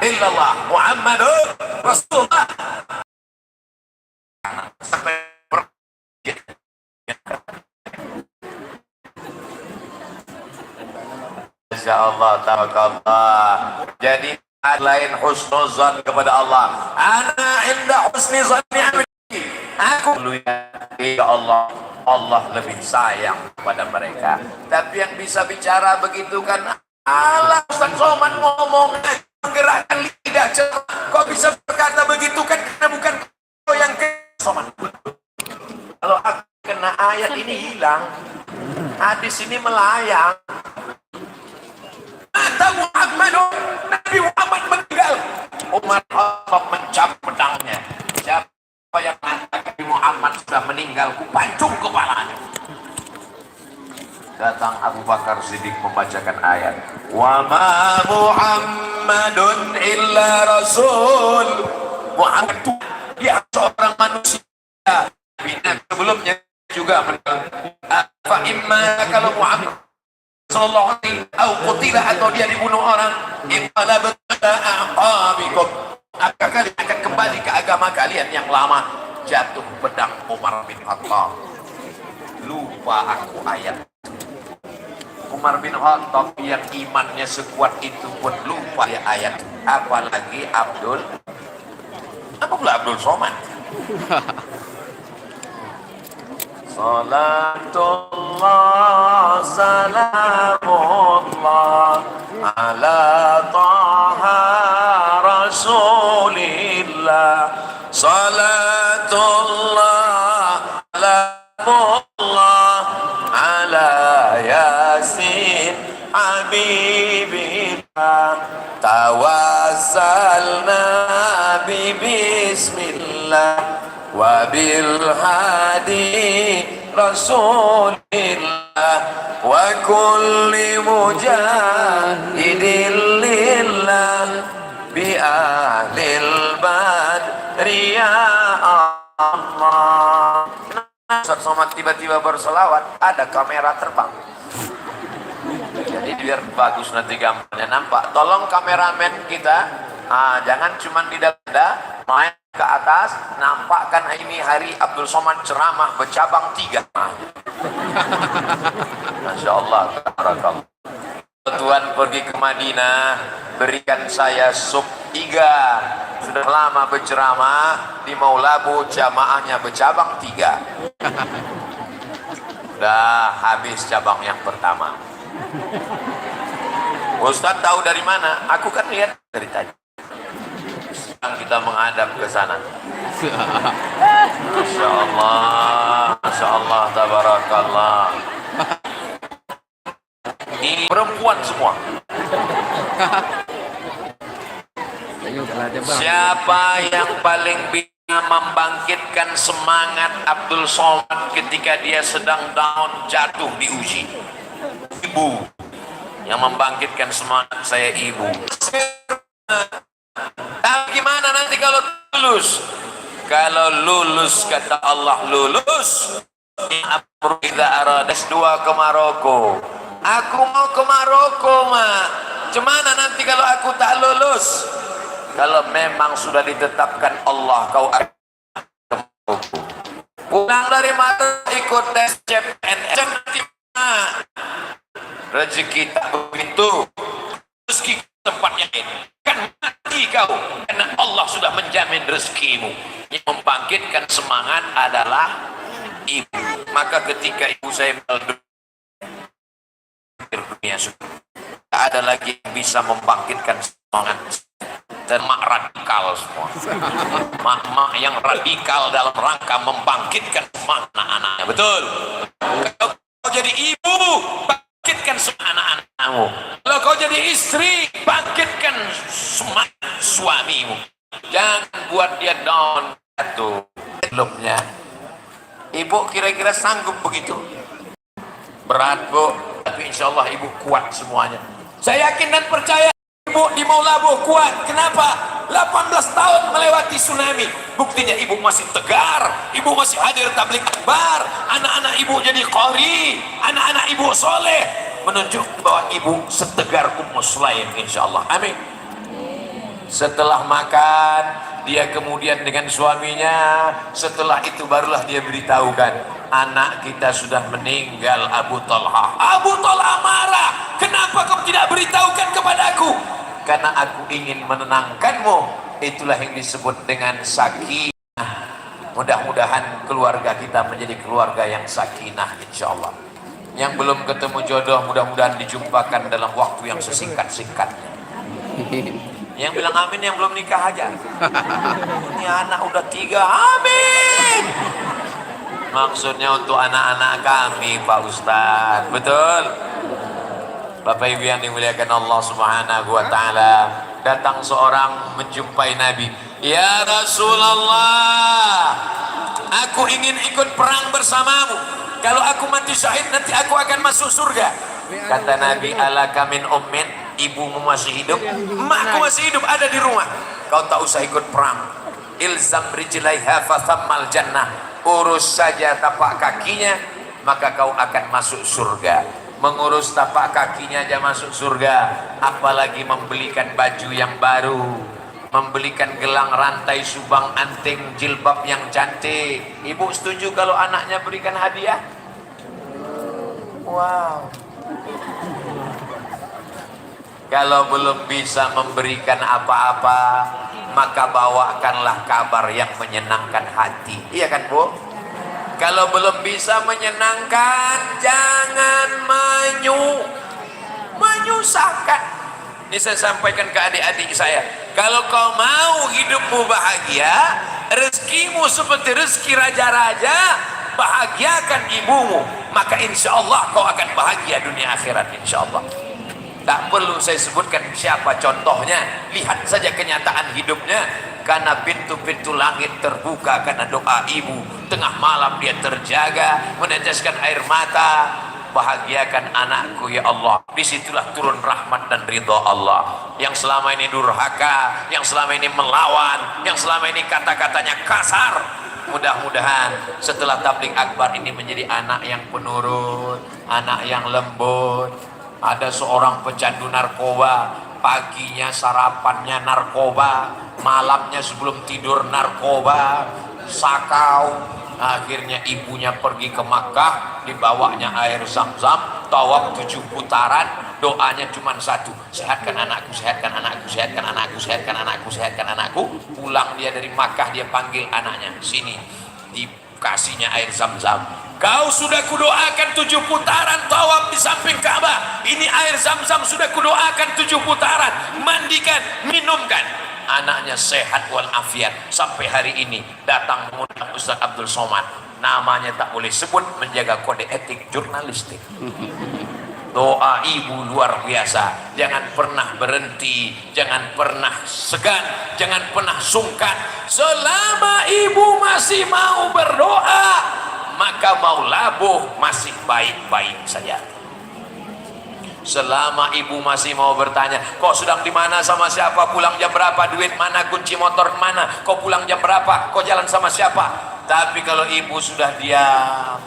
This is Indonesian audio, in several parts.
illallah Muhammadur Rasulullah. Insyaallah tabarakallah. Jadi lain husnuzan kepada Allah. Ana inda husni zanni abdi. Aku ya Allah, Allah lebih sayang kepada mereka. Tapi yang bisa bicara begitu kan Allah. Ustaz Somad ngomong menggerakkan lidah, kok bisa berkata begitu kan karena bukan kau yang Somad. Kalau aku kena ayat ini hilang, hadis ini melayang. Mata Muhammadun, Nabi Muhammad meninggal. Umar Khattab mencap pedangnya. Siapa yang mengatakan Nabi Muhammad sudah meninggal, kupancung kepalanya. Datang Abu Bakar Siddiq membacakan ayat. Wa ma Muhammadun illa rasul. Muhammad itu dia seorang manusia. Bina sebelumnya juga fa imma kalau Muhammad sallallahu alaihi qutila atau dia dibunuh orang imala aqabikum, maka kalian akan kembali ke agama kalian yang lama. Jatuh pedang Umar bin Khattab. Lupa aku ayat. Umar bin Khattab yang imannya sekuat itu pun lupa ya ayat. Apalagi Abdul Somad. Salatullah salamullah ala taha rasulillah. Salatullah salamullah ala yasin habibillah. Tawassalna bi bismillah wabil hadi rasulillah wa kulli mujahidin lillah bi ahlil badri ya Allah. Ustaz Somad tiba-tiba berselawat, ada kamera terbang. Jadi biar bagus nanti gambarnya nampak. Tolong kameramen kita, jangan cuma di dada, main ke atas, nampakkan ini hari Abdul Somad ceramah bercabang 3. Masya Allah, barakallah. Tuhan pergi ke Madinah, berikan saya sup 3. Sudah lama berceramah di Maulabu, jamaahnya bercabang 3. Dah habis cabang yang pertama. Ustaz tahu dari mana? Aku kan lihat dari tadi. Kita menghadap ke sana. Masya Allah, tabarakallah. Ini perempuan semua. Siapa yang paling bisa membangkitkan semangat Abdul Somad ketika dia sedang down, jatuh, diuji? Ibu. Yang membangkitkan semangat saya ibu. Tapi gimana nanti kalau lulus? Kalau lulus, kata Allah, lulus. S2 ke Maroko. Aku mau ke Maroko, Ma. Cemana nanti kalau aku tak lulus? Kalau memang sudah ditetapkan Allah, kau akan ke Maroko. Pulang dari mata ikut tes CPNS. Rezeki tak begitu. Rezeki tempatnya ini. Kan mati kau, karena Allah sudah menjamin rezekimu. Yang membangkitkan semangat adalah ibu. Maka ketika ibu saya meninggal dunia, sudah tak ada lagi yang bisa membangkitkan semangat. Dan mak radikal semua. Mak-mak yang radikal dalam rangka membangkitkan semangat anak-anaknya. Betul. Kau jadi ibu, bangkitkan semangat anak-anakmu. Kalau kau jadi istri, bangkitkan semangat suamimu. Jangan buat dia down. Belumnya, ibu kira-kira sanggup begitu? Berat, Bu, tapi insya Allah ibu kuat semuanya. Saya yakin dan percaya ibu di Maulabu kuat. Kenapa? 18 tahun melewati tsunami. Buktinya ibu masih tegar, ibu masih hadir tabligh akbar, anak-anak ibu jadi qori, anak-anak ibu soleh, menunjukkan bahwa ibu setegar Ummu Sulaim, insya Allah. Amin. Setelah makan, dia kemudian dengan suaminya, setelah itu barulah dia beritahukan, anak kita sudah meninggal Abu Talha. Abu Talha marah, kenapa kau tidak beritahukan kepadaku? Karena aku ingin menenangkanmu. Itulah yang disebut dengan sakinah. Mudah-mudahan keluarga kita menjadi keluarga yang sakinah, insya Allah. Yang belum ketemu jodoh, mudah-mudahan dijumpakan dalam waktu yang sesingkat-singkatnya. Yang bilang amin yang belum nikah aja. Ini anak udah 3, amin. Maksudnya untuk anak-anak kami Pak Ustadz. Betul? Bapak Ibu yang dimuliakan Allah Subhanahu wa Ta'ala. Datang seorang menjumpai Nabi. Ya Rasulullah, aku ingin ikut perang bersamamu. Kalau aku mati syahid nanti aku akan masuk surga. Kata Nabi, alaka min ummin, ibumu masih hidup, emakku masih hidup, ada di rumah. Kau tak usah ikut perang. Ilzam rijlaiha fathammal jannah. Urus saja tapak kakinya, maka kau akan masuk surga. Mengurus tapak kakinya aja masuk surga, apalagi membelikan baju yang baru, membelikan gelang, rantai, subang, anting, jilbab yang cantik. Ibu setuju kalau anaknya berikan hadiah? Wow. Kalau belum bisa memberikan apa-apa, maka bawakanlah kabar yang menyenangkan hati. Iya kan Bu? Kalau belum bisa menyenangkan, jangan menyusahkan. Ini saya sampaikan ke adik-adik saya. Kalau kau mau hidupmu bahagia, rezekimu seperti rezeki raja-raja, bahagiakan ibumu, maka insya Allah kau akan bahagia dunia akhirat, insya Allah. Tak perlu saya sebutkan siapa contohnya, lihat saja kenyataan hidupnya. Karena pintu-pintu langit terbuka karena doa ibu. Tengah malam dia terjaga, meneteskan air mata. Bahagiakan anakku ya Allah. Disitulah turun rahmat dan ridha Allah. Yang selama ini durhaka, yang selama ini melawan, yang selama ini kata-katanya kasar, mudah-mudahan setelah tabligh akbar ini menjadi anak yang penurut, anak yang lembut. Ada seorang pecandu narkoba, paginya sarapannya narkoba, malamnya sebelum tidur narkoba, sakau. Akhirnya ibunya pergi ke Makkah, dibawanya air zam-zam, tawaf 7 putaran, doanya cuma satu, sehatkan anakku, sehatkan anakku, sehatkan anakku, sehatkan anakku, sehatkan anakku. Pulang dia dari Makkah, dia panggil anaknya, sini, dikasihnya air zam-zam. Kau sudah kudoakan 7 putaran tawaf di samping Ka'bah. Ini air zam-zam sudah kudoakan 7 putaran. Mandikan, minumkan. Anaknya sehat walafiat. Sampai hari ini datang mengundang Ustaz Abdul Somad. Namanya tak boleh sebut, menjaga kode etik jurnalistik. Doa ibu luar biasa. Jangan pernah berhenti, jangan pernah segan, jangan pernah sungkan. Selama ibu masih mau berdoa, maka mau labuh masih baik-baik saja. Selama ibu masih mau bertanya, kok sedang di mana, sama siapa, pulang jam berapa, duit mana, kunci motor mana, kok pulang jam berapa, kok jalan sama siapa. Tapi kalau ibu sudah diam,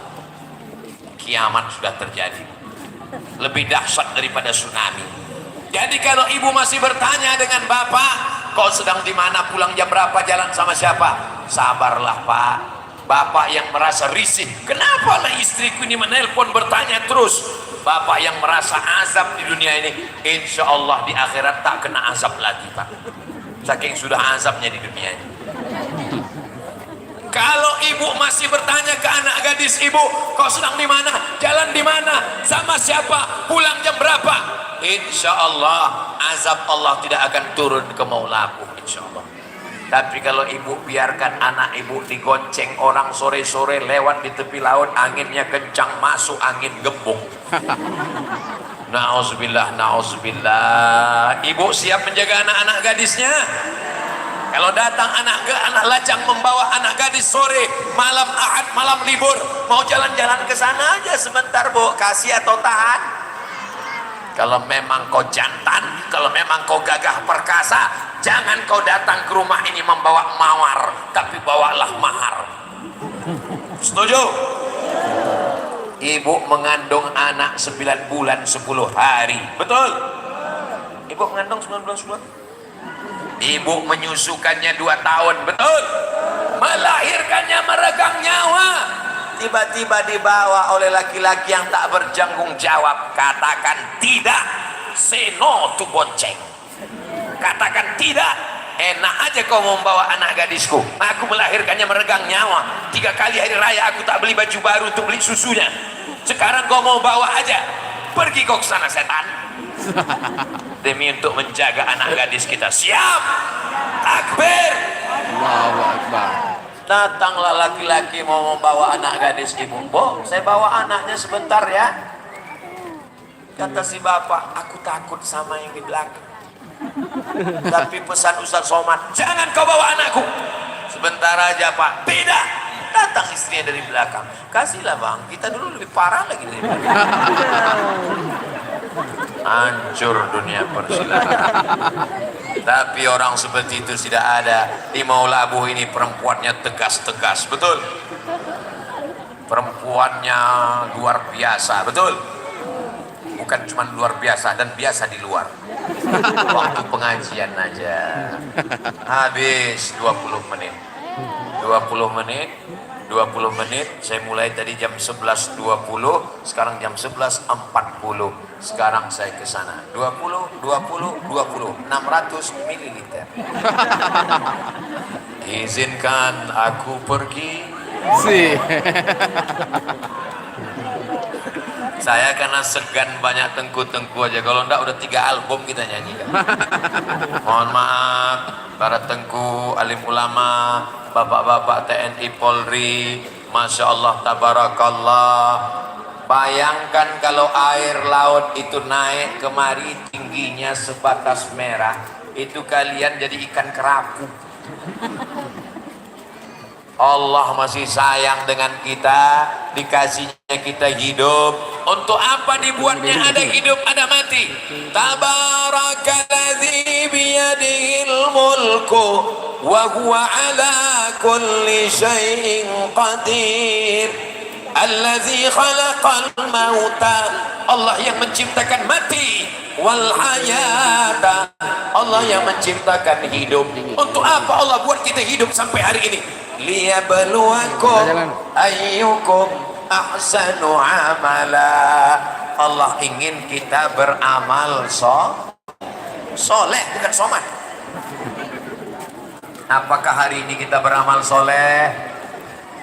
kiamat sudah terjadi. Lebih dahsyat daripada tsunami. Jadi kalau ibu masih bertanya dengan bapak, kok sedang di mana, pulang jam berapa, jalan sama siapa, sabarlah Pak. Bapak yang merasa risih, kenapa lah istriku ini menelpon bertanya terus. Bapak yang merasa azab di dunia ini, insya Allah di akhirat tak kena azab lagi Pak. Saking sudah azabnya di dunia ini. Kalau ibu masih bertanya ke anak gadis ibu, kau sedang di mana, jalan di mana, sama siapa, pulang jam berapa, insya Allah azab Allah tidak akan turun ke maulaku, insya Allah. Tapi kalau ibu biarkan anak ibu digonceng orang sore-sore lewat di tepi laut, anginnya kencang, masuk angin gembung. Na'udzubillah, na'udzubillah. Ibu siap menjaga anak-anak gadisnya? Kalau datang anak lajang membawa anak gadis sore, malam Ahad, malam libur, mau jalan-jalan ke sana aja sebentar Bu, kasih atau tahan? Kalau memang kau jantan, kalau memang kau gagah perkasa, jangan kau datang ke rumah ini membawa mawar, tapi bawalah mahar. Setuju? Ibu mengandung anak 9 bulan 10 hari. Betul? Ibu mengandung 9 bulan 10 hari? Ibu menyusukannya 2 tahun, betul? Melahirkannya meregang nyawa. Tiba-tiba dibawa oleh laki-laki yang tak bertanggung jawab. Katakan tidak. Say no to bonceng. Katakan tidak. Enak aja kau membawa anak gadisku. Aku melahirkannya meregang nyawa. 3 kali hari raya aku tak beli baju baru untuk beli susunya. Sekarang kau mau bawa aja. Pergi kau ke sana setan. Demi untuk menjaga anak gadis kita. Siap. Takbir. Allahu Akbar. Datanglah laki-laki mau membawa anak gadis ibu. Bu, saya bawa anaknya sebentar ya. Kata si bapak, aku takut sama yang di belakang. Tapi pesan Ustaz Somad, jangan kau bawa anakku. Sebentar aja pak. Tidak. Datang istrinya dari belakang. Kasihlah bang, kita dulu lebih parah lagi dari belakang. Hancur dunia persilatan. Tapi orang seperti itu tidak ada. Di Maulabu ini perempuannya tegas-tegas, betul? Perempuannya luar biasa, betul? Bukan cuma luar biasa dan biasa di luar. Waktu pengajian aja habis 20 menit 20 menit. Saya mulai tadi jam 11.20, sekarang jam 11.40. Sekarang saya ke sana 20 600 mililiter. Izinkan aku pergi. Saya karena segan banyak tengku-tengku aja. Kalau enggak udah 3 album kita nyanyikan. Mohon maaf para tengku, alim ulama, bapak-bapak TNI Polri, Masya Allah tabarakallah. Bayangkan kalau air laut itu naik kemari tingginya sebatas merah, itu kalian jadi ikan kerapu. Allah masih sayang dengan kita, dikasihnya kita hidup. Untuk apa dibuatnya ada hidup, ada mati? Tabarakalladzi biyadihil mulku wa huwa ala kulli syai'in qadir. Alladzi khalaqal mauta, Allah yang menciptakan mati, wal hayata, Allah yang menciptakan hidup. Untuk apa Allah buat kita hidup sampai hari ini? Liyabluwakum ayyukum ahsanu amala. Allah ingin kita beramal soleh, bukan somat. Apakah hari ini kita beramal soleh?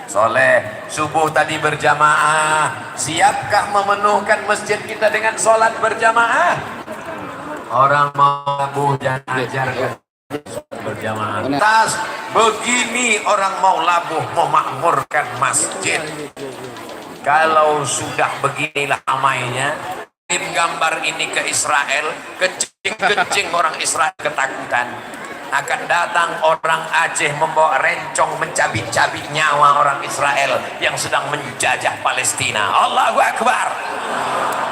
Soleh. Subuh tadi berjamaah. Siapkah memenuhkan masjid kita dengan sholat berjamaah? Orang mau jangan ajarkan berjamaah. Tas begini orang mau labuh memakmurkan masjid. Kalau sudah beginilah ramainya, kirim gambar ini ke Israel, kencing-kencing orang Israel ketakutan. Akan datang orang Aceh membawa rencong mencabik-cabik nyawa orang Israel yang sedang menjajah Palestina. Allahu Akbar.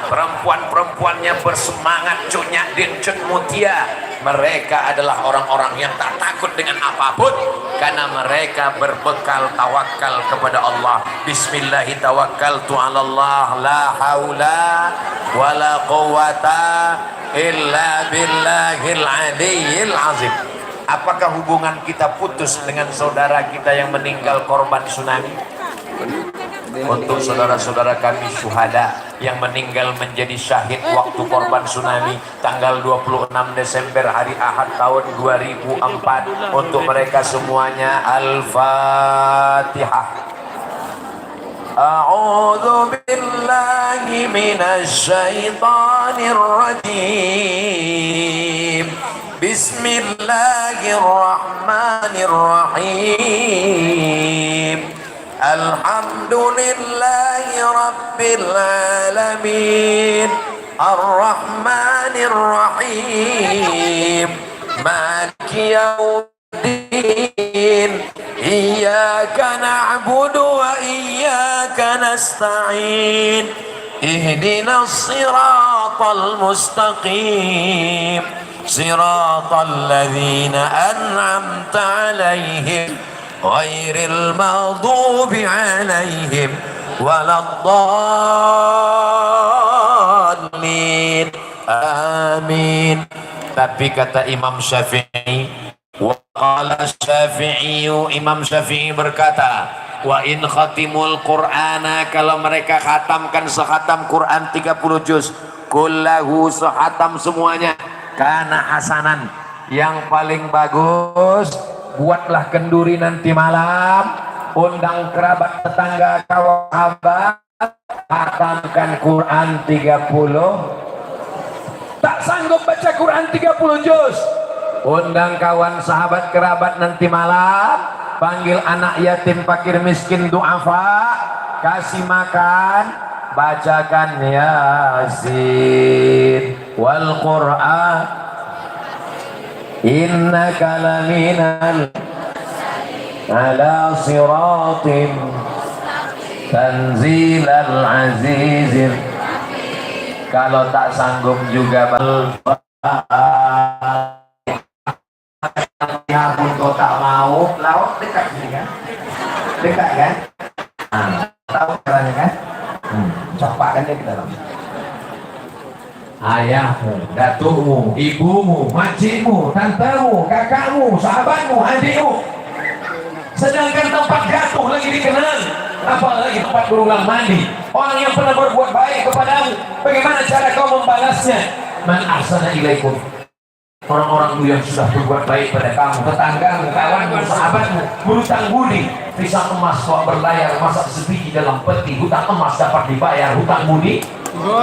Perempuan-perempuannya bersemangat, cunyak din cun mutia. Mereka adalah orang-orang yang tak takut dengan apapun, karena mereka berbekal tawakal kepada Allah. Bismillahi tawakkaltu 'ala Allah, la haula wala quwata illa billahil aliyyil azim. Apakah hubungan kita putus dengan saudara kita yang meninggal korban tsunami? Untuk saudara-saudara kami syuhada yang meninggal menjadi syahid waktu korban tsunami tanggal 26 Desember hari Ahad tahun 2004, untuk mereka semuanya Al-Fatihah. A'udzu billahi minasy syaithanir rajim. Bismillahirrahmanirrahim. Alhamdulillahi rabbil alamin. Ar-Rahmanir Rahim. Maliki yaumiddin. Iyyaka na'budu wa iyyaka nasta'in. Ihdinas siratal mustaqim. Siratal ladzina an'amta 'alaihim ghairil maghdubi 'alaihim waladdallin. Amin. Tapi kata Imam Syafi'i, Qala Syafi'i, Imam Syafi'i berkata, wa in khatimul Qur'ana, kalau mereka khatamkan sekhatam Quran 30 juz, kullahu sekhatam semuanya, kana hasanan, yang paling bagus. Buatlah kenduri nanti malam, undang kerabat tetangga kawan sahabat, khatamkan Quran 30. Tak sanggup baca Quran 30 juz, undang kawan sahabat kerabat nanti malam, panggil anak yatim fakir miskin duafa, kasih makan, bacakan Yasin wal Qur'an innaka laminal ala siratim tanzilal azizir. Kalau tak sanggup juga ya pun kau tak mau, laut dekat sini kan, dekat kan, tahu caranya kan, copakkan dia ke dalam. Ayahmu, datukmu, ibumu, makcikmu, tantemu, kakakmu, sahabatmu, adikmu, sedangkan tempat jatuh lagi dikenal, apalagi tempat berulang mandi. Orang yang pernah berbuat baik kepadamu, bagaimana cara kau membalasnya? Man ahsana ilaikum, orang-orang itu yang sudah berbuat baik pada kamu, tetanggamu, kawanmu, sahabatmu, berhutang budi. Pisang emas kau berlayar, masak sebiji dalam peti, hutang emas dapat dibayar, hutang budi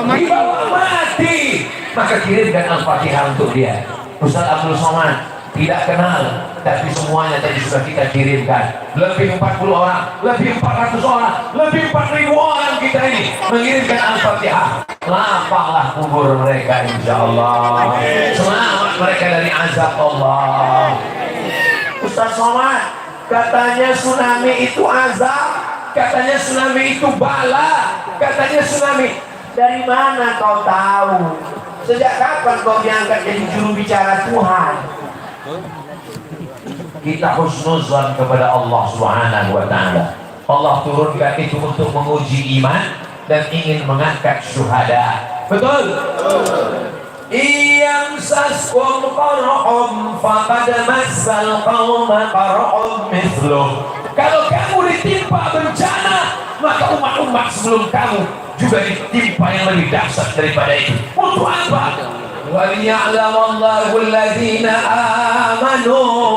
dibawa mati. Maka kirimkan Al-Fatihah untuk dia. Ustaz Abdul Somad tidak kenal, tapi semuanya tadi sudah kita kirimkan. Lebih 40 orang, lebih 400 orang, lebih 4.000 orang kita ini mengirimkan Al-Fatihah. Lapanglah kubur mereka insyaallah. Selamat mereka dari azab Allah. Ustaz Somad, katanya tsunami itu azab, katanya tsunami itu bala, katanya tsunami. Dari mana kau tahu? Sejak kapan kau diangkat jadi juru bicara Tuhan? Kita husnuzan kepada Allah Subhanahu wa ta'ala. Allah turunkan itu untuk menguji iman dan ingin mengangkat syuhada. Betul? Iyam saskum qarhum faqad massal qauma qarhum mithluh. Kalau kamu ditimpa bencana, maka umat-umat sebelum kamu juga ditimpa yang lebih dahsyat daripada itu. Untuk apa? وَلِيَعْلَمَ الَّذِينَ آمَنُوا.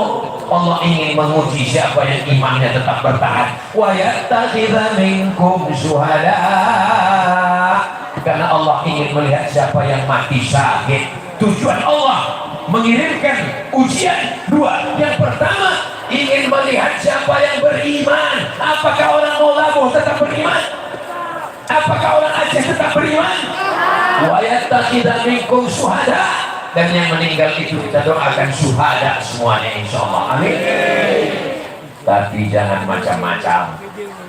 Allah ingin menguji siapa yang imannya tetap bertahan. وَيَتَّخِذَ مِنْكُمْ شُهَدَاءَ. Karena Allah ingin melihat siapa yang mati syahid. Tujuan Allah mengirimkan ujian dua. Yang pertama, ingin melihat siapa yang beriman. Apakah orang Labuh tetap beriman? Apakah orang Aceh tetap beriman? Wa yattakhidha minkum syuhada. Dan yang meninggal itu kita doakan syuhada semuanya insyaallah. Amin. Tapi jangan macam-macam.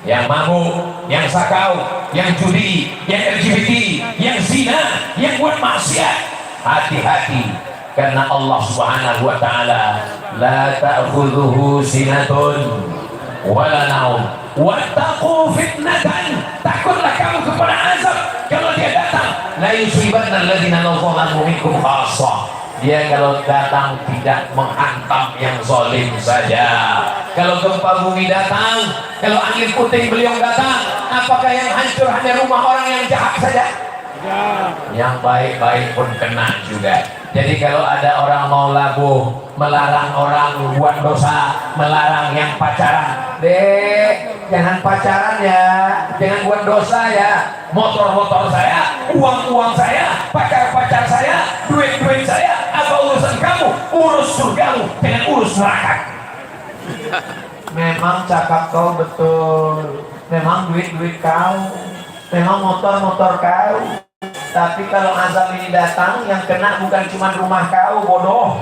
Yang mabuk, yang sakau, yang judi, yang LGBT, yang zina, yang buat maksiat. Hati-hati, karena Allah Subhanahu wa ta'ala la ta'khudhuhu sinatun wala naum wattaqu fitnatan. Takutlah kamu kepada azab kalau dia datang. La yusibanna alladziina zalamu minkum khassah. Dia kalau datang tidak menghantam yang zalim saja. Kalau gempa bumi datang, kalau angin puting beliung datang, apakah yang hancur hanya rumah orang yang jahat saja? Yang baik-baik pun kena juga. Jadi kalau ada orang mau labuh, melarang orang buat dosa, melarang yang pacaran, dek, jangan pacaran ya, jangan buat dosa ya. Motor-motor saya, uang-uang saya, pacar-pacar saya, duit-duit saya, apa urusan kamu? Urus surgamu, jangan urus neraka. Memang cakap kau betul, memang duit-duit kau, memang motor-motor kau. Tapi kalau azab ini datang, yang kena bukan cuma rumah kau, bodoh.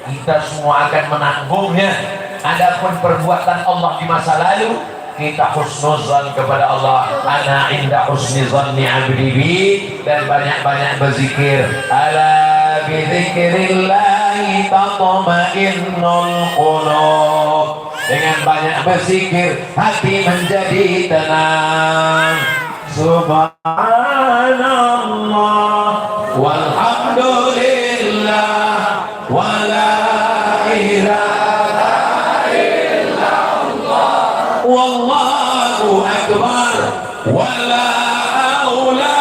Kita semua akan menanggungnya. Adapun perbuatan Allah di masa lalu, kita husnuzan kepada Allah. Ana inda husni zanni abdi bi. Dan banyak-banyak berzikir. Ala bi dzikrillahi tatma'innul qulub. Dengan banyak berzikir, hati menjadi tenang. Subhanallah walhamdulillah wala ilaha illallah wallahu akbar wala haula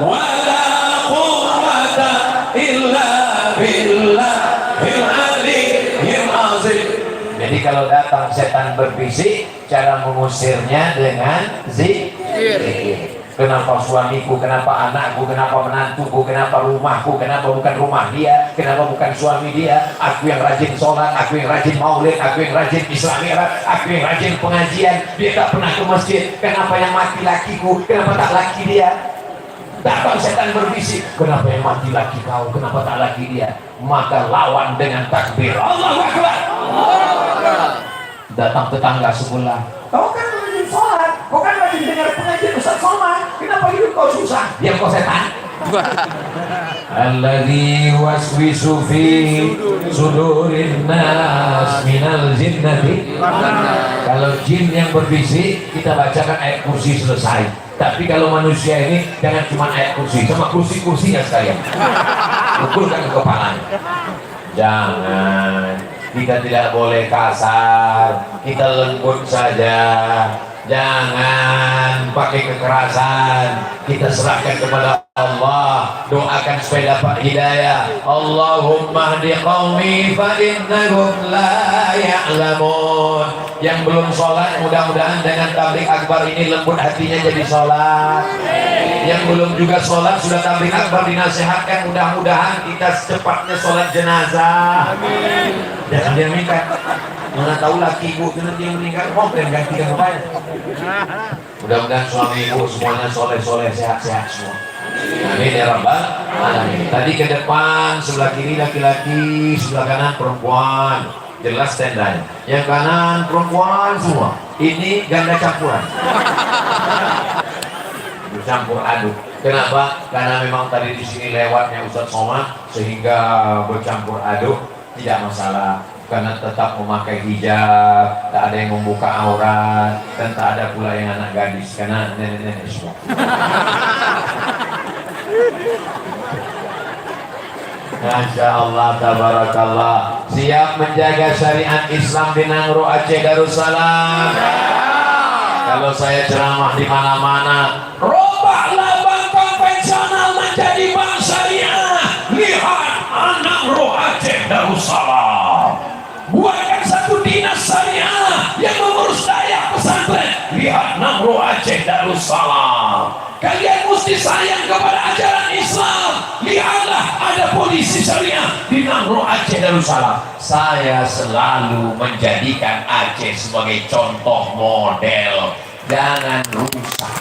wala quwwata illa billahil aliyyil azim. Jadi kalau datang setan berbisik, cara mengusirnya dengan zikir. Kenapa suamiku, kenapa anakku, kenapa menantuku, kenapa rumahku, kenapa bukan rumah dia, kenapa bukan suami dia? Aku yang rajin sholat, aku yang rajin maulid, aku yang rajin islamirat, aku yang rajin pengajian. Dia tak pernah ke masjid. Kenapa yang mati lakiku, kenapa tak laki dia? Datang setan berbisik, kenapa yang mati laki kau, kenapa tak laki dia? Maka lawan dengan takbir, Allahu Akbar. Datang tetangga sebelah, kau kan rajin sholat, kau kan rajin dengar pengajian Ustaz Somad, kenapa hidup kau susah? Diam kau setan. Alladzi waswisu fi sudurin nas minal jinnati. Kalau jin yang berbisik, kita bacakan ayat kursi selesai. Tapi kalau manusia ini jangan cuma ayat kursi, sama kursi-kursinya sekalian. Ukurkan ke kepalanya. Jangan, kita tidak boleh kasar, kita lembut saja. Jangan pakai kekerasan, kita serahkan kepada Allah, doakan supaya dapat hidayah. Allahumma hdi qaumi fa innahum la ya'lamun. Yang belum sholat mudah-mudahan dengan tabligh akbar ini lembut hatinya jadi sholat. Yang belum juga sholat sudah tabligh akbar dinasihatkan, mudah-mudahan kita secepatnya sholat jenazah. Jangan dia minta, mana tahu laki ibu nanti yang meninggal komplain gantikan rupanya. Mudah-mudahan suami ibu semuanya soleh-soleh, sehat-sehat semua. Amin ya rabbal alamin. Tadi ke depan, sebelah kiri laki-laki, sebelah kanan perempuan. Jelas tendanya. Yang kanan perempuan semua. Ini ganda campuran. Bercampur aduk. Kenapa? Karena memang tadi di sini lewatnya Ustaz Somad sehingga bercampur aduk, tidak masalah. Karena tetap memakai hijab, tak ada yang membuka aurat, dan tak ada pula yang anak gadis karena nenek-nenek semua. Masya Allah, tabarakallah. Siap menjaga syariat Islam di Nangro Aceh Darussalam. Kalau saya ceramah di mana-mana, robahlah bank konvensional menjadi bank syariah. Lihat Nangro Aceh Darussalam. Buatkan satu dinas syariah yang mengurus dayak pesantren. Lihat Nangro Aceh Darussalam. Kalian mesti sayang kepada ajaran Islam. Lihatlah ada polisi syariah di Nangro Aceh Darussalam. Saya selalu menjadikan Aceh sebagai contoh model. Jangan rusak.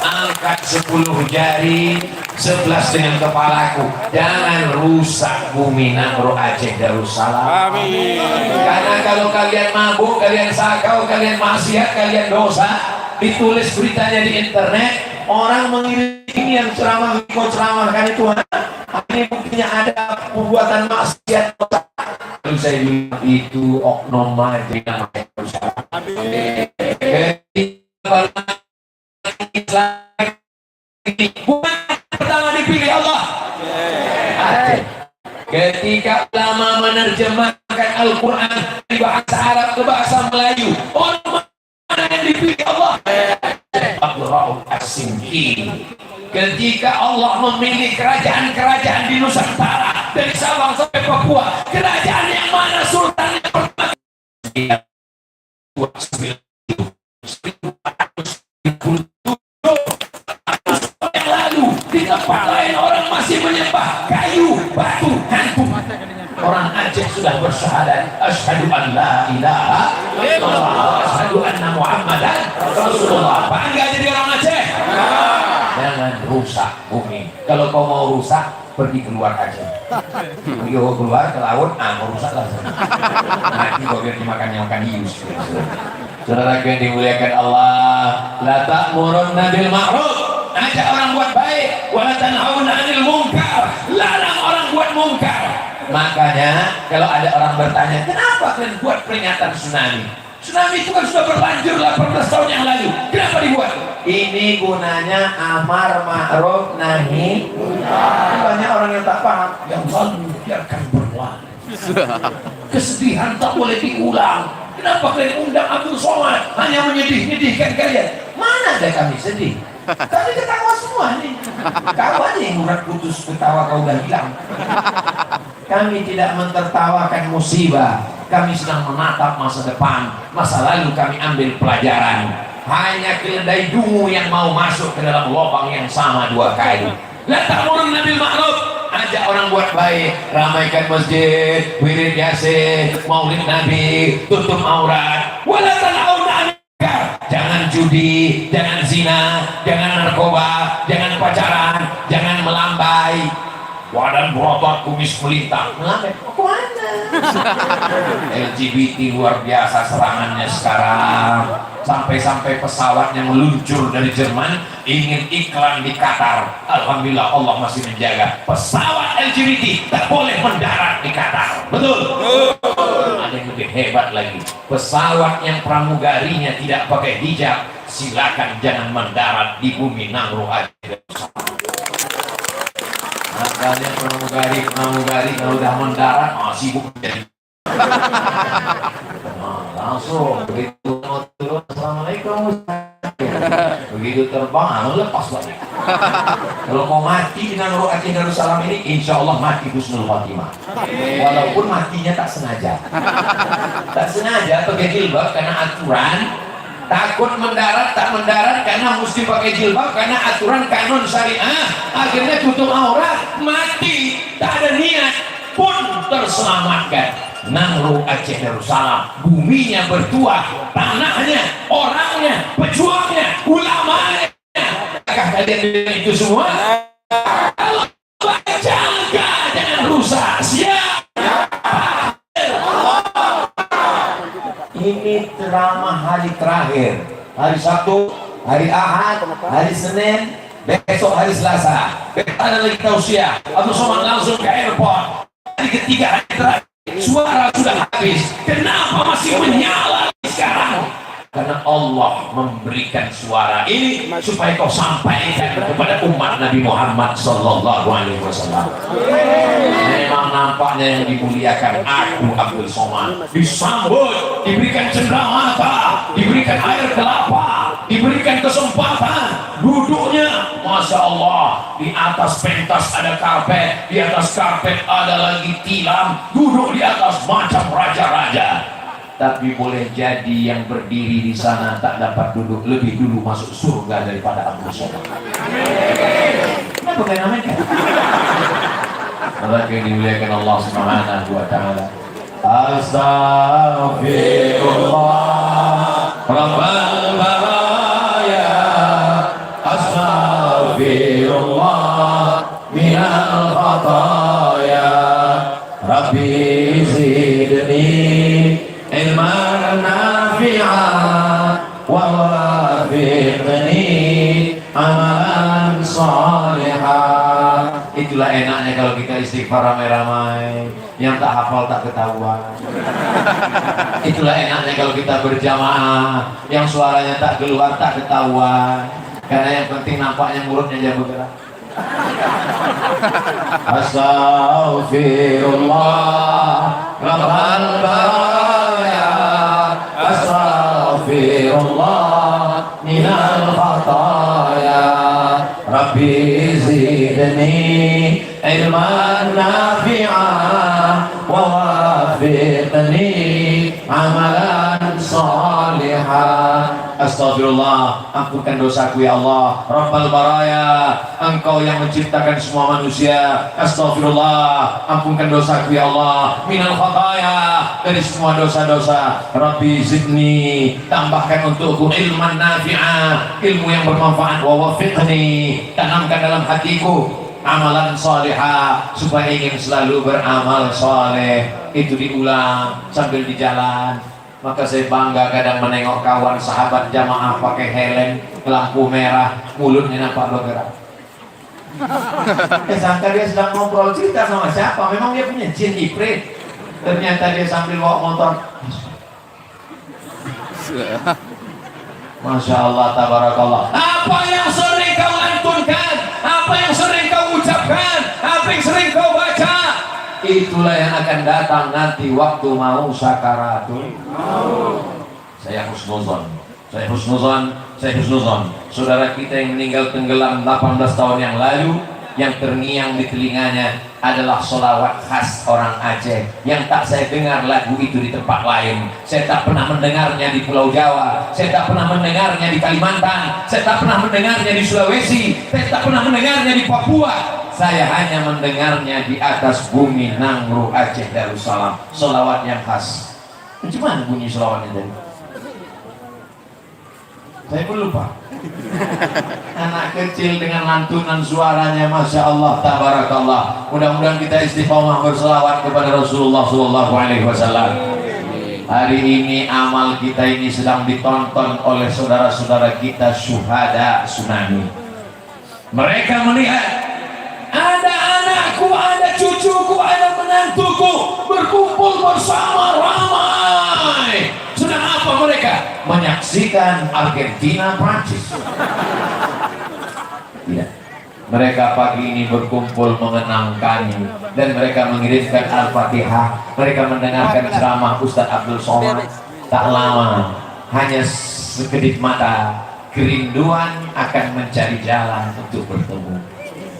Angkat 10 jari, 11 dengan kepalaku. Jangan rusak bumi Nangro Aceh Darussalam. Amin. Karena kalau kalian mabuk, kalian sakau, kalian maksiat, kalian dosa, ditulis beritanya di internet, orang mengiringi yang ceramah, kau ceramahkan itu, ini buktinya ada perbuatan maksiat. Lalu saya bilang itu oknum majlis namanya Darussalam. Bukan pertama dipilih Allah. Ketika ulama menerjemahkan Al-Quran dari bahasa Arab ke bahasa Melayu, orang mana yang dipilih Allah? Ketika Allah memilih kerajaan-kerajaan di Nusantara dari Sabang sampai Papua, kerajaan yang mana sultan yang pertama? Yang lalu di tempat lain orang masih menyembah kayu, batu, hantu. Orang Aceh sudah bersyahadat asyhadu an la ilaha illallah asyhadu anna muhammadan rasulullah. Bangga jadi orang Aceh. Jangan rusak bumi. Kalau kau mau rusak, pergi keluar Aceh. Pergi keluar ke laut, mau rusak lah. Nanti kau biar dimakan yang makan hius. Saudara yang dimuliakan Allah, la ta'murunna bil ma'ruf, ajak orang buat baik, wa la tanhauna 'anil munkar, larang orang buat munkar. Makanya kalau ada orang bertanya, kenapa kalian buat peringatan tsunami? Tsunami itu kan sudah berlanjur 18 tahun yang lalu. Kenapa dibuat? Ini gunanya amar ma'ruf nahi munkar. Banyak orang yang tak paham, yang zalim biarkan berlaku. Somad. Kesedihan tak boleh diulang. Kenapa kalian undang Abdul Somad? Hanya menyedih-nyedihkan kalian. Mana ada kami sedih? Kami ketawa semua nih. Kau aja yang urat putus ketawa kau udah hilang. Kami tidak mentertawakan musibah. Kami sedang menatap masa depan. Masa lalu kami ambil pelajaran. Hanya keledai dungu yang mau masuk ke dalam lubang yang sama 2 kali. La ta'murun bil ma'ruf. Ajak orang buat baik, ramaikan masjid, wirid yasin, maulid nabi, tutup aurat. Wala tan'auna 'anil munkar. Jangan judi, jangan zina, jangan narkoba, jangan pacaran, jangan melambai. Badan berotot, kumis melintang. Melambai ke mana? LGBT luar biasa serangannya sekarang. Sampai-sampai pesawatnya meluncur dari Jerman ingin iklan di Qatar. Alhamdulillah Allah masih menjaga. Pesawat LGBT tak boleh mendarat di Qatar. Betul? Ada yang lebih hebat lagi. Pesawat yang pramugarinya tidak pakai hijab, silakan jangan mendarat di bumi Nangro aja. Makanya pramugari kalau udah mendarat sibuk jadi. Langsung begitu mau turun, assalamualaikum, begitu terbang lepas lagi. Kalau mau mati di Nangro Aceh Darussalam ini, insya Allah mati husnul khotimah. Walaupun matinya tak sengaja pakai jilbab karena aturan. Takut mendarat, tak mendarat karena mesti pakai jilbab karena aturan kanon syariah. Akhirnya tutup aurat, mati, tak ada niat pun terselamatkan. Nangro Aceh Darussalam, buminya bertuah, tanahnya, orangnya, pejuangnya, ulamanya. Apakah kalian dengan itu semua? Allah jaga, jangan rusak. Siap. Ini ceramah hari terakhir, hari Sabtu, hari Ahad, hari Senin, besok hari Selasa. Ada lagi tausiah. Abdul Somad langsung ke airport. Hari ketiga, hari terakhir, suara sudah habis. Kenapa masih menyala sekarang? Karena Allah memberikan suara ini supaya kau sampaikan kepada umat Nabi Muhammad Sallallahu Alaihi Wasallam. Memang nampaknya yang dimuliakan aku Abdul Somad disambut, diberikan cenderamata, diberikan air kelapa, diberikan kesempatan. Duduknya, masya Allah, di atas pentas ada karpet, di atas karpet ada lagi tilam, duduk di atas macam raja-raja. Tapi boleh jadi yang berdiri di sana tak dapat duduk, lebih dulu masuk surga daripada Abdul Somad. Kenapa kalian namakan? Allah yang dimuliakan Allah Subhanahu wa Ta'ala. Astaghfirullah Rabbal baraya, astaghfirullah minal khataya, Rabbi zidni ilman nafi'an wa wafiqni amalan salihah. Itulah enaknya kalau kita istighfar ramai-ramai, yang tak hafal tak ketahuan. Itulah enaknya kalau kita berjamaah, yang suaranya tak keluar tak ketahuan. Karena yang penting nampaknya mulutnya aja bergerak. Astaghfirullah Rabbal baraya, astaghfirullah minal khataya, Rabbi zidni ilman nafi'an wa wafiqni amalan salihah. Astagfirullah, ampunkan dosaku ya Allah. Rabbal baraya, Engkau yang menciptakan semua manusia. Astagfirullah, ampunkan dosaku ya Allah. Minal khataya, dari semua dosa-dosa. Rabbi zidni, tambahkan untukku ilman nafi'ah, ilmu yang bermanfaat. Wa wafiqni, tanamkan dalam hatiku amalan salihah, supaya ingin selalu beramal saleh. Itu diulang sambil di jalan. Maka saya bangga kadang menengok kawan sahabat jamaah pakai helm, lampu merah, mulutnya nampak bergerak. Sangka dia sedang ngobrol cerita sama siapa, memang dia punya jin ifrit. Ternyata dia sambil bawa motor. Masya Allah, tabarakallah. Apa yang sering kau lantunkan, apa yang sering kau ucapkan, apa yang sering kau baca, itulah yang akan datang nanti waktu mau sakaratul. Saya husnuzon, saudara kita yang meninggal tenggelam 18 tahun yang lalu, yang terngiang di telinganya adalah sholawat khas orang Aceh yang tak saya dengar lagu itu di tempat lain. Saya tak pernah mendengarnya di Pulau Jawa, saya tak pernah mendengarnya di Kalimantan, saya tak pernah mendengarnya di Sulawesi, saya tak pernah mendengarnya di Papua. Saya hanya mendengarnya di atas bumi Nangro Aceh Darussalam. Sholawat yang khas. Gimana bunyi sholawatnya tadi? Saya pun lupa. Anak kecil dengan lantunan suaranya, masya Allah, tabarakallah. Mudah-mudahan kita istiqomah berselawat kepada Rasulullah SAW. Hari ini amal kita ini sedang ditonton oleh saudara-saudara kita syuhada tsunami. Mereka melihat ada anakku, ada cucuku, ada menantuku berkumpul bersama ramai. Sedang apa mereka? Menyaksikan Argentina Prancis. Tidak. Mereka pagi ini berkumpul mengenang kami dan mereka mengirimkan Al-Fatihah. Mereka mendengarkan ceramah Ustadz Abdul Somad. Tak lama, hanya sekedip mata, kerinduan akan mencari jalan untuk bertemu.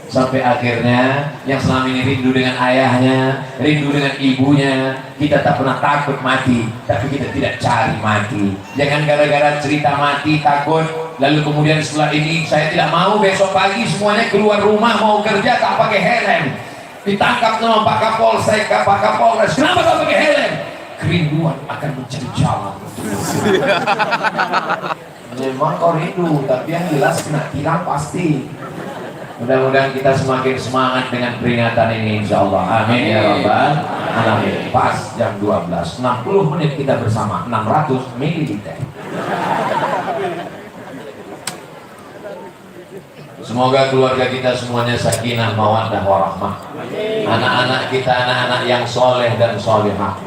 Sampai akhirnya yang selama ini rindu dengan ayahnya, rindu dengan ibunya, kita tak pernah takut mati, tapi kita tidak cari mati. Jangan gara-gara cerita mati takut, lalu kemudian setelah ini saya tidak mau besok pagi semuanya keluar rumah mau kerja tak pakai helm, ditangkap sama Pak Kapolsek, Pak Kapolres. Kenapa tak pakai helm? Kerinduan akan mencari jalan. Memang kau rindu, tapi yang jelas kena tilang pasti. Mudah-mudahan kita semakin semangat dengan peringatan ini, insyaallah. Amin ya rabbal alamin. Pas jam 12, 60 menit kita bersama, 600 ml. Semoga keluarga kita semuanya sakinah, mawaddah, warahmah. Anak-anak kita anak-anak yang soleh dan solehah.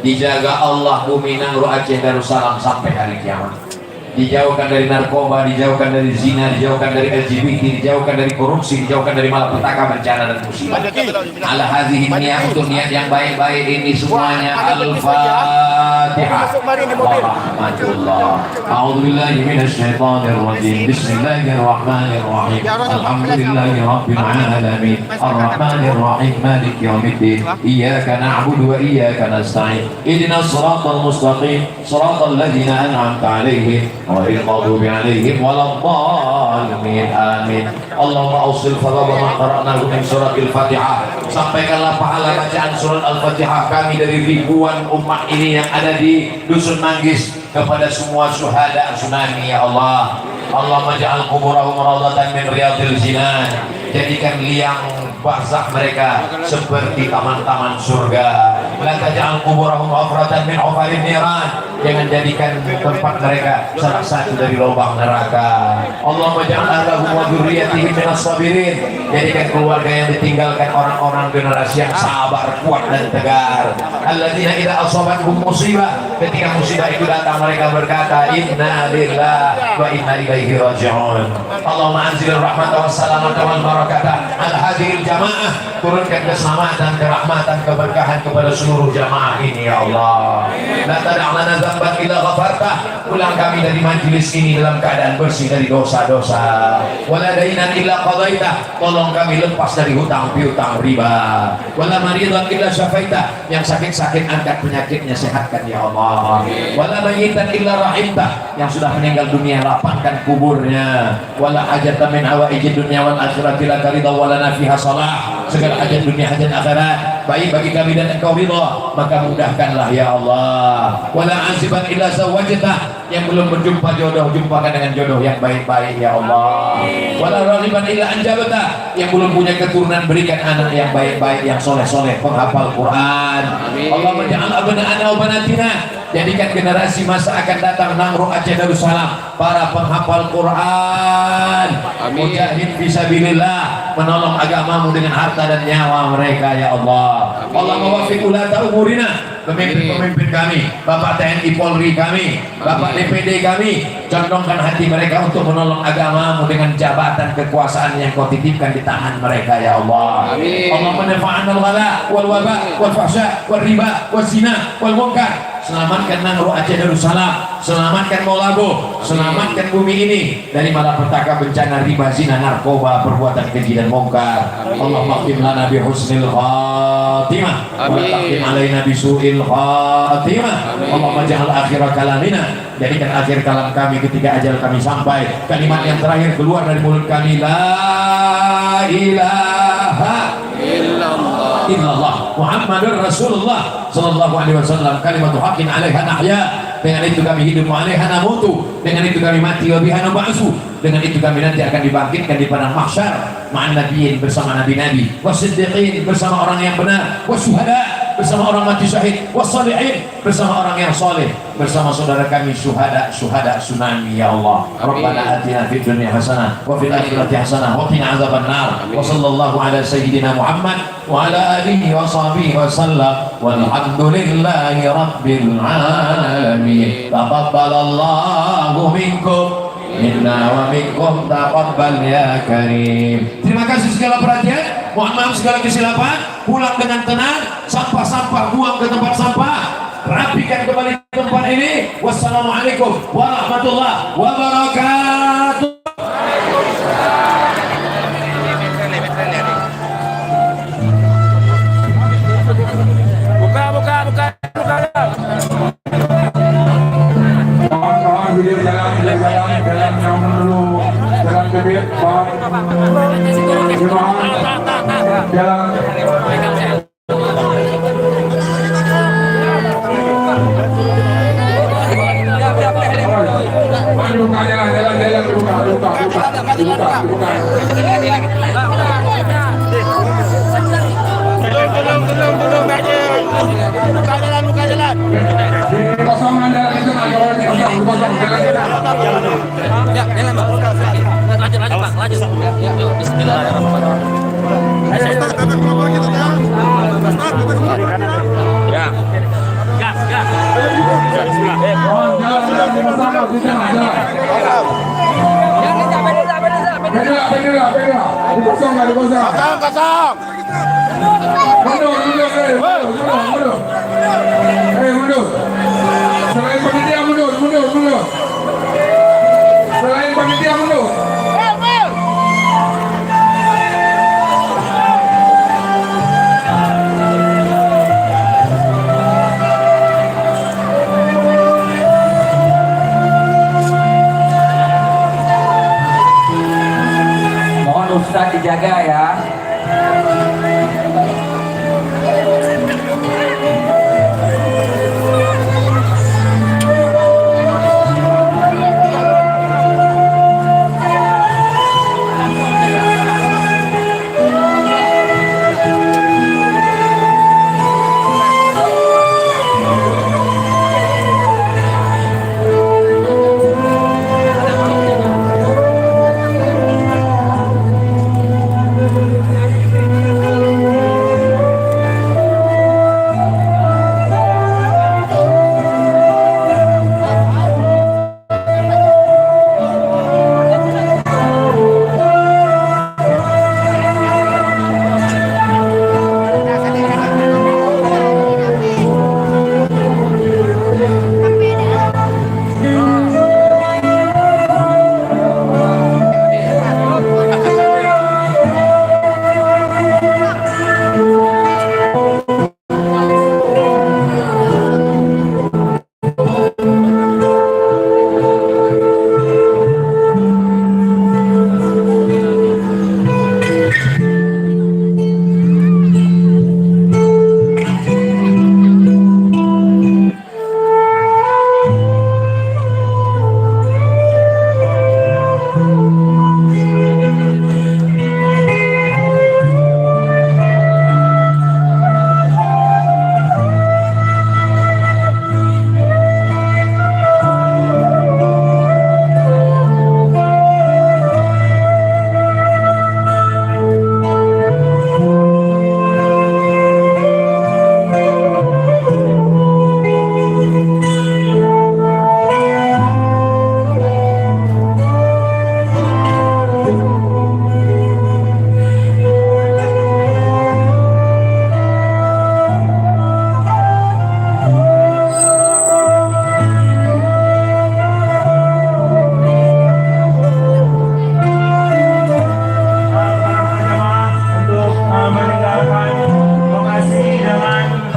Dijaga Allah bumi Nangro Aceh Darussalam sampai hari kiamat. Dijauhkan dari narkoba, dijauhkan dari zina, dijauhkan dari LGBT, dijauhkan dari korupsi, dijauhkan dari malapetaka, bencana dan musibah. Ala hadhihi niat, untuk niat yang baik-baik ini semuanya. Al-Fatihah. Warahmatullah. A'udzubillahi minasyaitonir rajim. Bismillahirrahmanirrahim. Alhamdulillahi rabbil alamin. Arrahmanir rahim. Maliki yaumiddin. Iyyaka na'budu wa iyyaka nasta'in. Ihdinas siratal mustaqim. Siratal ladzina an'amta 'alaihim ghairil maghdubi 'alaihim waladdallin. Amin. Allahumma awsil fadhaba ma qara'nahu min suratil Fatihah. Sampaikanlah pahala bacaan surat Al-Fatihah kami dari ribuan umat ini yang ada di Dusun Manggis kepada semua syuhada tsunami ya Allah. Allahumma ja'al kuburahum rawdatan min riyadil jinan. Jadikan liang barzakh mereka seperti taman-taman surga. La taj'al kuburahum hufratan min hufarin niran. Jangan jadikan tempat mereka salah satu dari lubang neraka. Allahumma ja'al ahlahum wa dzurriyyatihim minas sabirin. Jadikan keluarga yang ditinggalkan orang-orang generasi yang sabar, kuat dan tegar. Alladzina idza asabathum musibah, ketika musibah itu datang mereka berkata inna lillahi wa inna ilaihi raji'un. Allahumma anzil rahmatan was salamatan wal barakatan ala hadhil jamaah. Turunkan keselamatan, kerahmatan, keberkahan kepada seluruh jamaah ini ya Allah. La tad'alana dzamban illa ghafartah. Ulang kami dari majelis ini dalam keadaan bersih dari dosa-dosa. Wala dainan illa qadaitah. Tolong kami lepas dari hutang piutang riba. Wala maridan illa syafaitah. Yang sakit-sakit angkat penyakitnya, sehatkan ya Allah. Wala mayyitan illa rahimtah. Yang sudah meninggal dunia lapangkan kuburnya. Wala hajatan min hawaijid dunya wal akhirati laka ridha wa lana fiha salah. Segala hajat dunia, hajat akhirat baik bagi kami dan engkau ridha, maka mudahkanlah ya Allah. Wala aziban illa zawajta. Yang belum berjumpa jodoh, jumpakan dengan jodoh yang baik-baik ya Allah. Wala raghiban illa anjabta. Yang belum punya keturunan, berikan anak yang baik-baik, yang soleh-soleh, penghafal Quran. Allahumma ja'al abna'ana wa banatina. Jadikan generasi masa akan datang Nangro Aceh Darussalam para penghafal Quran, mujahid fisabilillah, menolong agamamu dengan harta dan nyawa mereka ya Allah. Allahumma waffiq ulata umurina pemimpin-pemimpin kami, Bapak TNI Polri kami, Bapak DPD kami, condongkan hati mereka untuk menolong agamamu dengan jabatan kekuasaan yang kau titipkan di tangan mereka ya Allah. Amin. Allahumma nafa'ana al-ghala wal waba wal fahsya wal riba wal zina wal munkar. Selamatkan Nangro Aceh Darussalam, selamatkan Maulabo, selamatkan bumi ini dari malapetaka bencana riba, zina, narkoba, perbuatan keji dan mungkar. Allahumma khtim lana bi husnil khatimah wa la taqim alaina bi su'il khatimah. Allahumma ja'al akhir kalamina, jadikan akhir kalam kami ketika ajal kami sampai, kalimat yang terakhir keluar dari mulut kami, la ilaha illallah Muhammadur Rasulullah sallallahu alaihi wasallam, kalimatu haqqin 'alaiha nahya, dengan itu kami hidup wa 'alaiha namutu, dengan itu kami mati wa biha nub'atsu, dengan itu kami nanti akan dibangkitkan di padang mahsyar ma'an nabiyyin, bersama nabi-nabi, wasiddiqin, bersama orang yang benar, wasyuhada, bersama orang mati syahid, wassalihin, bersama orang yang soleh, bersama saudara kami syuhada tsunami ya Allah. Rabbana atina fid dunya hasanah wa fil akhirati hasanah wa qina azabannar. Wa sallallahu ala sayyidina Muhammad wa ala alihi wa sahbihi wa sallam walhamdulillahi rabbil alamin. Taqabbalallahu minkum minna wa minkum taqabbal ya karim. Terima kasih segala perhatian, mohon maaf segala kesilapan, pulang dengan tenang, sampah-sampah buang ke tempat sampah, rapikan kembali tempat ini. Wassalamualaikum warahmatullahi wabarakatuh. Ustaz dijaga ya.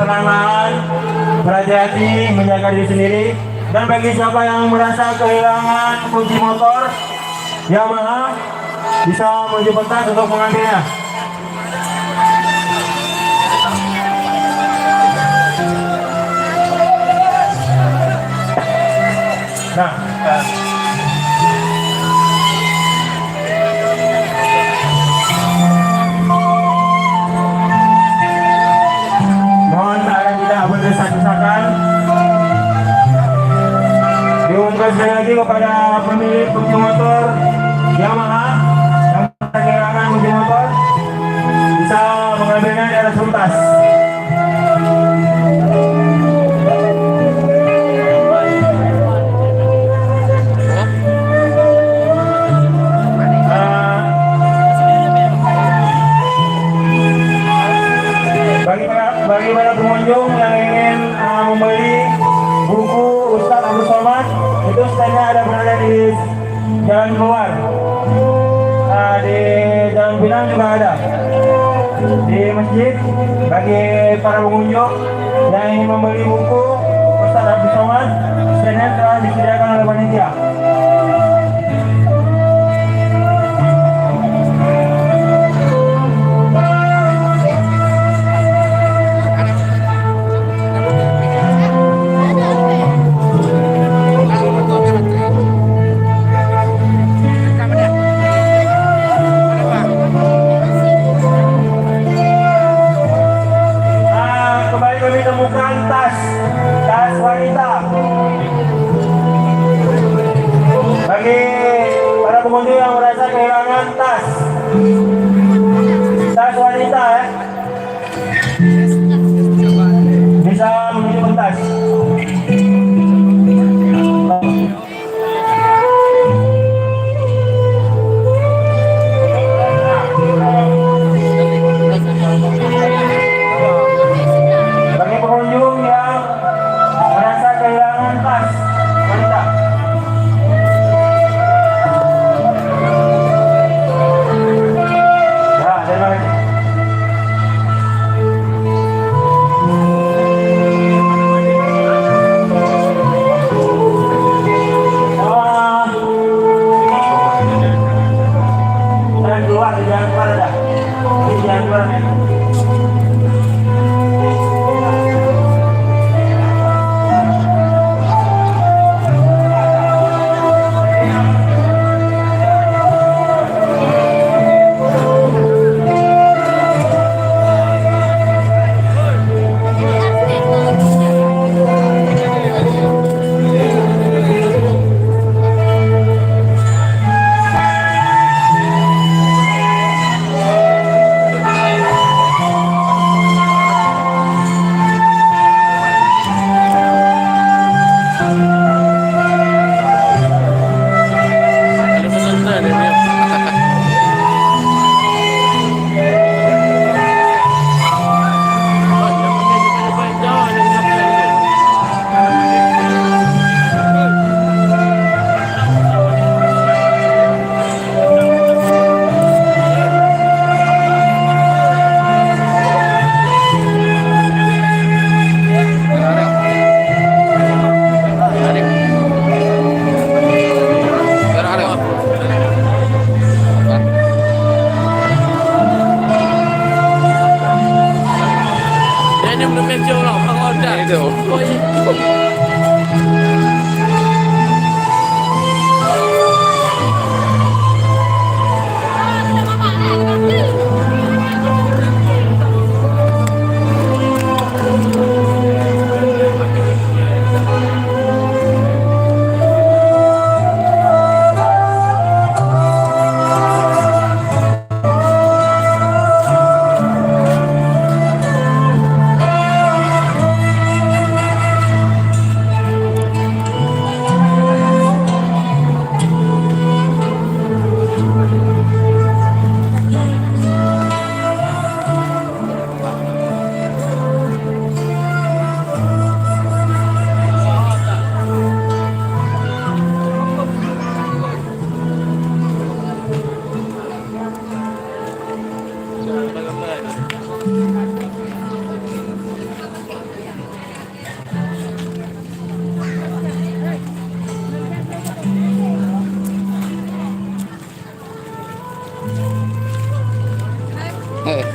perlahan-lahan, berhati-hati menjaga diri sendiri. Dan bagi siapa yang merasa kehilangan kunci motor Yamaha, bisa menuju pentas untuk mengambilnya. Nah, mohon agar tidak berdesak-desakan. Diumumkan sekali lagi kepada pemilik kunci motor Yamaha yang kehilangan kunci motor bisa mengambilnya di atas pentas. Bagi para pengunjung yang ingin membeli buku Ustadz Abdul Somad, itu standnya ada berada di jalan keluar. Di Jalan Pinang juga ada. Di masjid, bagi para pengunjung yang ingin membeli buku Ustadz Abdul Somad, standnya telah disediakan oleh panitia. Temukan tas wanita. Bagi para pengunjung yang merasa kehilangan tas wanita, bisa menuju pentas.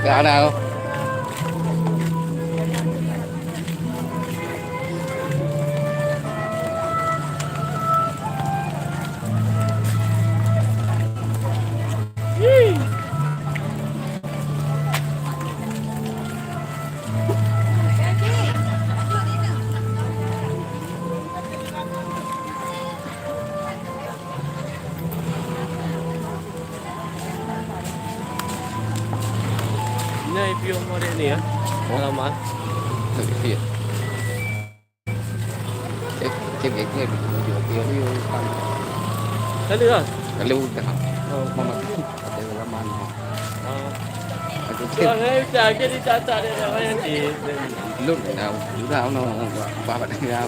Gạo nào? Ini view model ni ya. Lama. Iya. Cek dia dia kan. Kali lah. Kalau udah mama ada laman. Aku Kalau saya jadi cacat dia namanya di. lúc nào nó ba bạn nào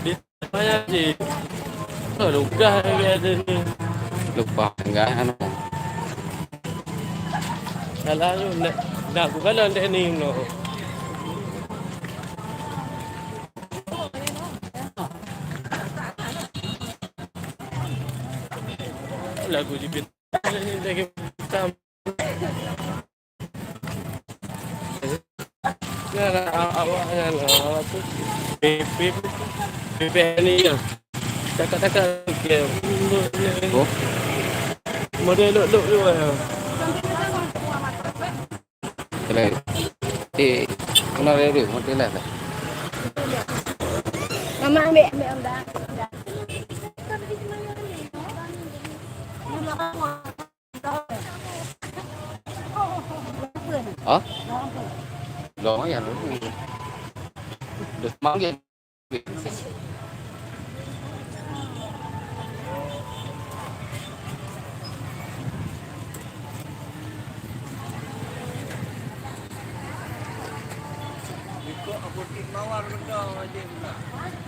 Di namanya di. Oh, luka dia ni. lúc ba enggak ano Kalau nak aku kalau dia ni no. Lagu di pin. Lagi tam. Awaknya tu. PP ni ya. Cakap-cakap ke. oh Model look tu lah. cái thì nó lấy được một cái là Mama ambil om dah. hả rồi giờ nó được món gì Ikut aku tik mawar benda macam ni.